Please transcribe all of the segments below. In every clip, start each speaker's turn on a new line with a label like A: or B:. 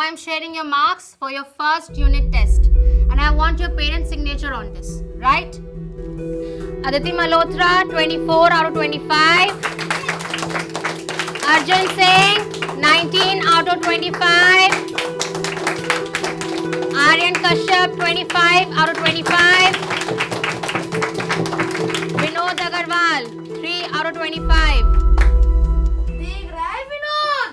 A: I'm sharing your marks for your first unit test. And I want your parent signature on this, right? Aditi Malhotra, 24 out of 25. Arjun Singh, 19 out of 25. Aryan Kashyap, 25 out of 25. Vinod Agarwal, 3 out of 25. देख रहा है Vinod?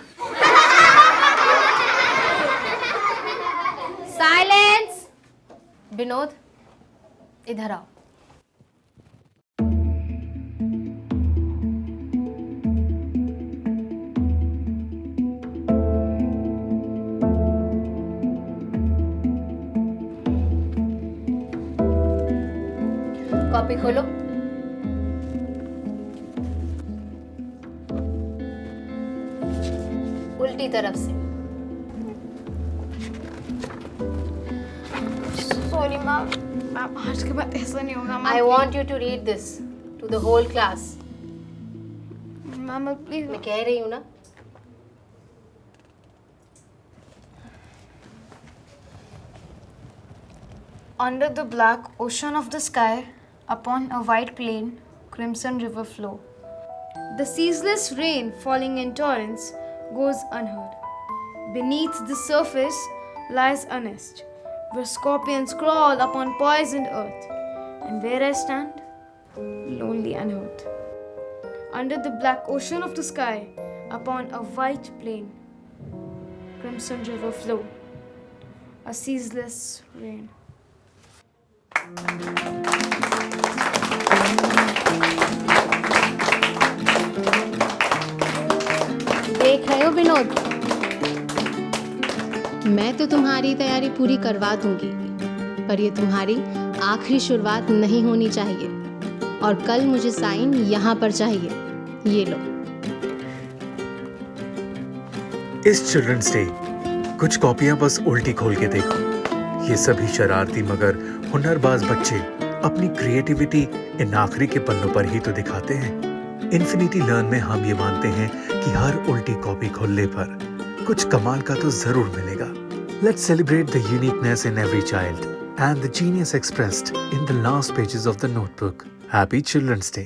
A: Silence. Vinod, इधर आओ. Copy खोलो. उल्टी तरफ से.
B: Sorry ma'am, आज के बाद ऐसा नहीं होगा.
A: I want you to read this to the whole class.
B: Ma'am please.
A: मैं कह रही हूँ ना.
B: Under the black ocean of the sky, upon a white plain, crimson river flow. The ceaseless rain falling in torrents goes unheard. Beneath the surface lies a nest, where scorpions crawl upon poisoned earth. And where I stand, lonely and hurt. Under the black ocean of the sky, upon a white plain, crimson river flow. A ceaseless rain.
A: देख रहे हो विनोद?
C: मैं तो तुम्हारी तैयारी पूरी करवा दूंगी, पर ये तुम्हारी आखिरी शुरुआत नहीं होनी चाहिए. और कल मुझे साइन यहाँ पर चाहिए. ये लो.
D: इस चिल्ड्रंस डे कुछ कॉपियां बस उल्टी खोल के देखो. ये सभी शरारती मगर हुनरबाज बच्चे अपनी क्रिएटिविटी इन आखिरी के पन्नों पर ही तो दिखाते हैं. इन्फिनिटी लर्न में हम ये मानते हैं कि हर उल्टी कॉपी खोलने पर कुछ कमाल का तो जरूर मिलेगा. Let's celebrate the uniqueness in every child and the genius expressed in the last pages of the notebook. Happy Children's Day.